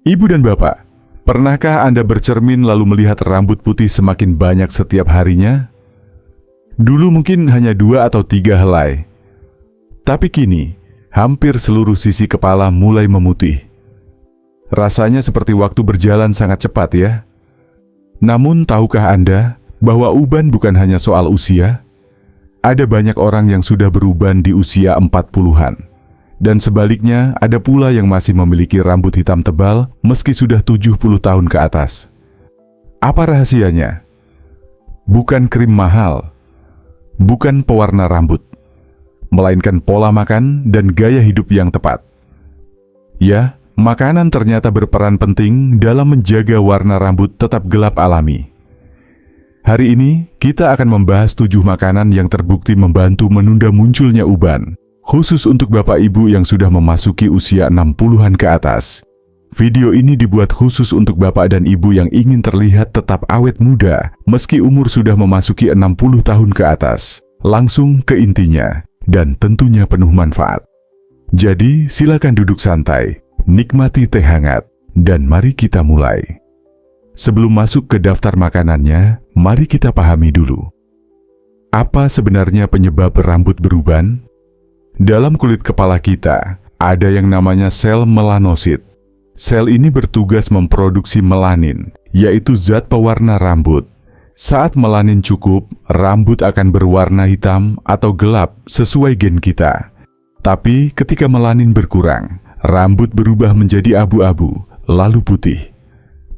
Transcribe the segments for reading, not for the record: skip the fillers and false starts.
Ibu dan Bapak, pernahkah Anda bercermin lalu melihat rambut putih semakin banyak setiap harinya? Dulu mungkin hanya 2 atau 3 helai. Tapi kini, hampir seluruh sisi kepala mulai memutih. Rasanya seperti waktu berjalan sangat cepat ya. Namun tahukah Anda bahwa uban bukan hanya soal usia? Ada banyak orang yang sudah beruban di usia 40-an. Dan sebaliknya, ada pula yang masih memiliki rambut hitam tebal meski sudah 70 tahun ke atas. Apa rahasianya? Bukan krim mahal, bukan pewarna rambut, melainkan pola makan dan gaya hidup yang tepat. Ya, makanan ternyata berperan penting dalam menjaga warna rambut tetap gelap alami. Hari ini, kita akan membahas 7 makanan yang terbukti membantu menunda munculnya uban, khusus untuk Bapak Ibu yang sudah memasuki usia 60-an ke atas. Video ini dibuat khusus untuk Bapak dan Ibu yang ingin terlihat tetap awet muda, meski umur sudah memasuki 60 tahun ke atas. Langsung ke intinya, dan tentunya penuh manfaat. Jadi, silakan duduk santai, nikmati teh hangat, dan mari kita mulai. Sebelum masuk ke daftar makanannya, mari kita pahami dulu. Apa sebenarnya penyebab rambut beruban? Dalam kulit kepala kita, ada yang namanya sel melanosit. Sel ini bertugas memproduksi melanin, yaitu zat pewarna rambut. Saat melanin cukup, rambut akan berwarna hitam atau gelap sesuai gen kita. Tapi ketika melanin berkurang, rambut berubah menjadi abu-abu, lalu putih.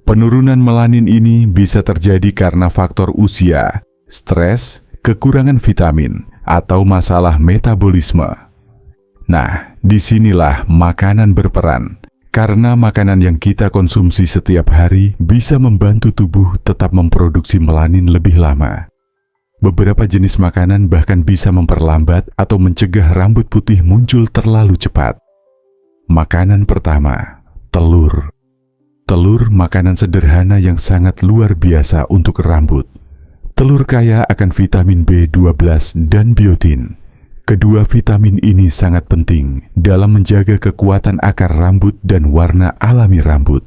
Penurunan melanin ini bisa terjadi karena faktor usia, stres, kekurangan vitamin, atau masalah metabolisme. Nah, disinilah makanan berperan, karena makanan yang kita konsumsi setiap hari bisa membantu tubuh tetap memproduksi melanin lebih lama. Beberapa jenis makanan bahkan bisa memperlambat atau mencegah rambut putih muncul terlalu cepat. Makanan pertama, telur. Telur makanan sederhana yang sangat luar biasa untuk rambut. Telur kaya akan vitamin B12 dan biotin. Kedua vitamin ini sangat penting dalam menjaga kekuatan akar rambut dan warna alami rambut.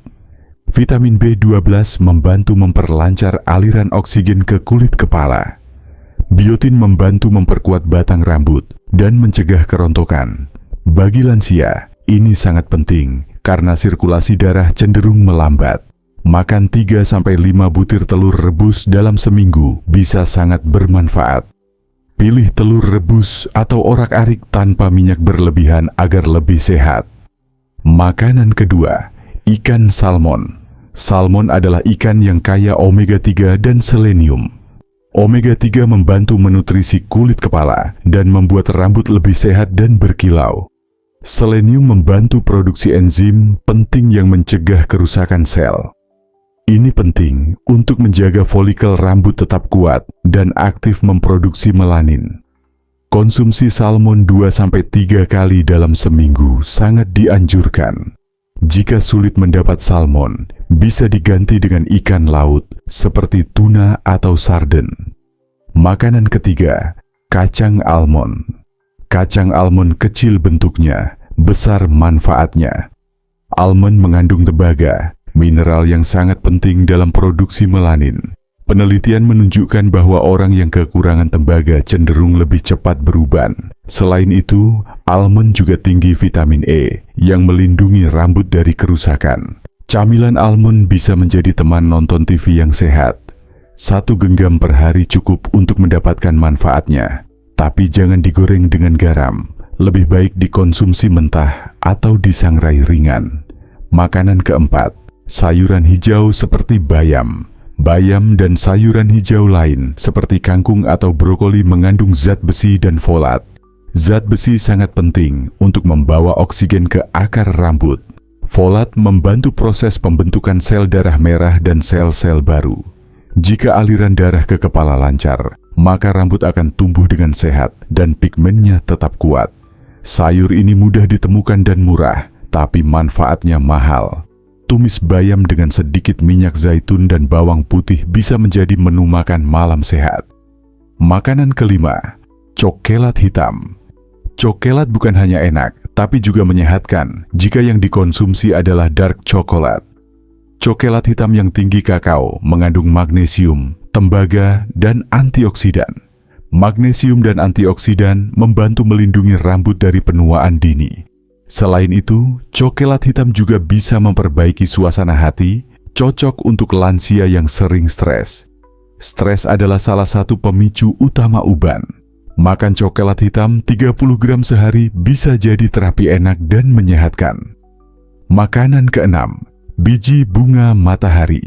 Vitamin B12 membantu memperlancar aliran oksigen ke kulit kepala. Biotin membantu memperkuat batang rambut dan mencegah kerontokan. Bagi lansia, ini sangat penting karena sirkulasi darah cenderung melambat. Makan 3-5 butir telur rebus dalam seminggu bisa sangat bermanfaat. Pilih telur rebus atau orak-arik tanpa minyak berlebihan agar lebih sehat. Makanan kedua, ikan salmon. Salmon adalah ikan yang kaya omega 3 dan selenium. Omega 3 membantu menutrisi kulit kepala dan membuat rambut lebih sehat dan berkilau. Selenium membantu produksi enzim penting yang mencegah kerusakan sel. Ini penting untuk menjaga folikel rambut tetap kuat dan aktif memproduksi melanin. Konsumsi salmon 2-3 kali dalam seminggu sangat dianjurkan. Jika sulit mendapat salmon, bisa diganti dengan ikan laut seperti tuna atau sarden. Makanan ketiga, kacang almond. Kacang almond kecil bentuknya, besar manfaatnya. Almond mengandung tembaga, mineral yang sangat penting dalam produksi melanin. Penelitian menunjukkan bahwa orang yang kekurangan tembaga cenderung lebih cepat beruban. Selain itu, almond juga tinggi vitamin E yang melindungi rambut dari kerusakan. Camilan almond bisa menjadi teman nonton TV yang sehat. 1 genggam per hari cukup untuk mendapatkan manfaatnya. Tapi jangan digoreng dengan garam. Lebih baik dikonsumsi mentah atau disangrai ringan. Makanan keempat, sayuran hijau seperti bayam. Bayam dan sayuran hijau lain seperti kangkung atau brokoli mengandung zat besi dan folat. Zat besi sangat penting untuk membawa oksigen ke akar rambut. Folat membantu proses pembentukan sel darah merah dan sel-sel baru. Jika aliran darah ke kepala lancar, maka rambut akan tumbuh dengan sehat dan pigmennya tetap kuat. Sayur ini mudah ditemukan dan murah, tapi manfaatnya mahal. Tumis bayam dengan sedikit minyak zaitun dan bawang putih bisa menjadi menu makan malam sehat. Makanan kelima, cokelat hitam. Cokelat bukan hanya enak, tapi juga menyehatkan jika yang dikonsumsi adalah dark chocolate. Coklat hitam yang tinggi kakao mengandung magnesium, tembaga, dan antioksidan. Magnesium dan antioksidan membantu melindungi rambut dari penuaan dini. Selain itu, coklat hitam juga bisa memperbaiki suasana hati, cocok untuk lansia yang sering stres. Stres adalah salah satu pemicu utama uban. Makan coklat hitam 30 gram sehari bisa jadi terapi enak dan menyehatkan. Makanan keenam, biji bunga matahari.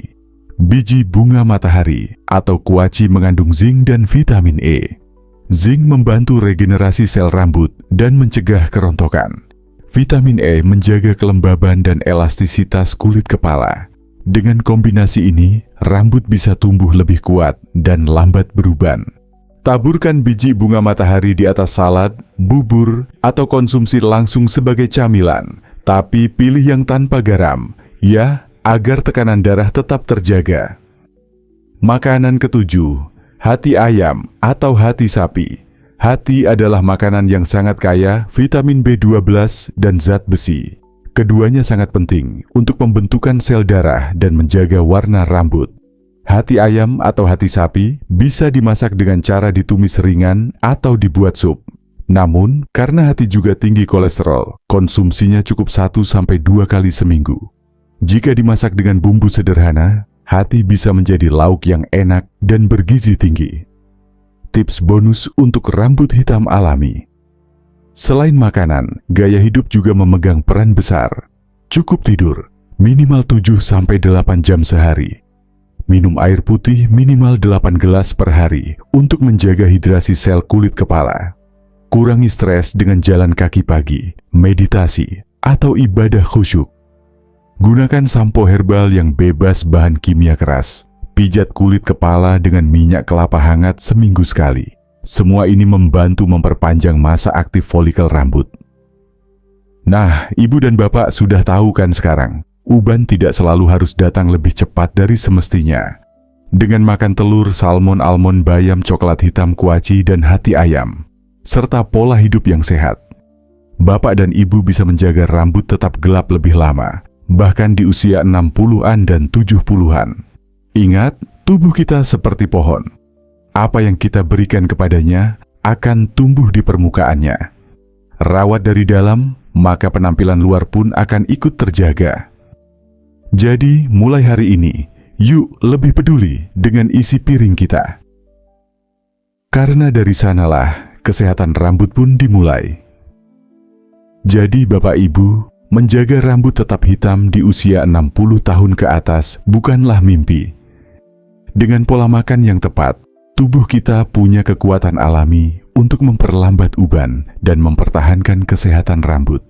Biji bunga matahari atau kuaci mengandung zinc dan vitamin E. Zinc membantu regenerasi sel rambut dan mencegah kerontokan. Vitamin E menjaga kelembaban dan elastisitas kulit kepala. Dengan kombinasi ini, rambut bisa tumbuh lebih kuat dan lambat beruban. Taburkan biji bunga matahari di atas salad, bubur, atau konsumsi langsung sebagai camilan, tapi pilih yang tanpa garam, ya, agar tekanan darah tetap terjaga. Makanan ketujuh, hati ayam atau hati sapi. Hati adalah makanan yang sangat kaya vitamin B12 dan zat besi. Keduanya sangat penting untuk pembentukan sel darah dan menjaga warna rambut. Hati ayam atau hati sapi bisa dimasak dengan cara ditumis ringan atau dibuat sup. Namun, karena hati juga tinggi kolesterol, konsumsinya cukup 1-2 kali seminggu. Jika dimasak dengan bumbu sederhana, hati bisa menjadi lauk yang enak dan bergizi tinggi. Tips bonus untuk rambut hitam alami. Selain makanan, gaya hidup juga memegang peran besar. Cukup tidur, minimal 7-8 jam sehari. Minum air putih minimal 8 gelas per hari untuk menjaga hidrasi sel kulit kepala. Kurangi stres dengan jalan kaki pagi, meditasi, atau ibadah khusyuk. Gunakan sampo herbal yang bebas bahan kimia keras. Pijat kulit kepala dengan minyak kelapa hangat seminggu sekali. Semua ini membantu memperpanjang masa aktif folikel rambut. Nah, ibu dan bapak sudah tahu kan sekarang, uban tidak selalu harus datang lebih cepat dari semestinya. Dengan makan telur, salmon, almond, bayam, coklat hitam, kuaci, dan hati ayam, serta pola hidup yang sehat, bapak dan ibu bisa menjaga rambut tetap gelap lebih lama, bahkan di usia 60-an dan 70-an. Ingat, tubuh kita seperti pohon. Apa yang kita berikan kepadanya akan tumbuh di permukaannya. Rawat dari dalam, maka penampilan luar pun akan ikut terjaga. Jadi, mulai hari ini, yuk lebih peduli dengan isi piring kita. Karena dari sanalah kesehatan rambut pun dimulai. Jadi Bapak Ibu, menjaga rambut tetap hitam di usia 60 tahun ke atas bukanlah mimpi. Dengan pola makan yang tepat, tubuh kita punya kekuatan alami untuk memperlambat uban dan mempertahankan kesehatan rambut.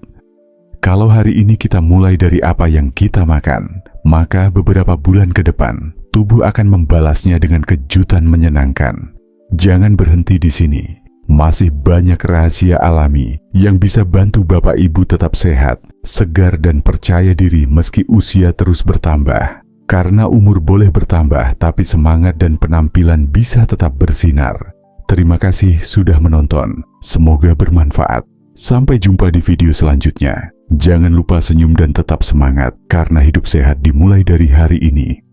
Kalau hari ini kita mulai dari apa yang kita makan, maka beberapa bulan ke depan, tubuh akan membalasnya dengan kejutan menyenangkan. Jangan berhenti di sini. Masih banyak rahasia alami yang bisa bantu Bapak Ibu tetap sehat, segar dan percaya diri meski usia terus bertambah. Karena umur boleh bertambah, tapi semangat dan penampilan bisa tetap bersinar. Terima kasih sudah menonton. Semoga bermanfaat. Sampai jumpa di video selanjutnya. Jangan lupa senyum dan tetap semangat, karena hidup sehat dimulai dari hari ini.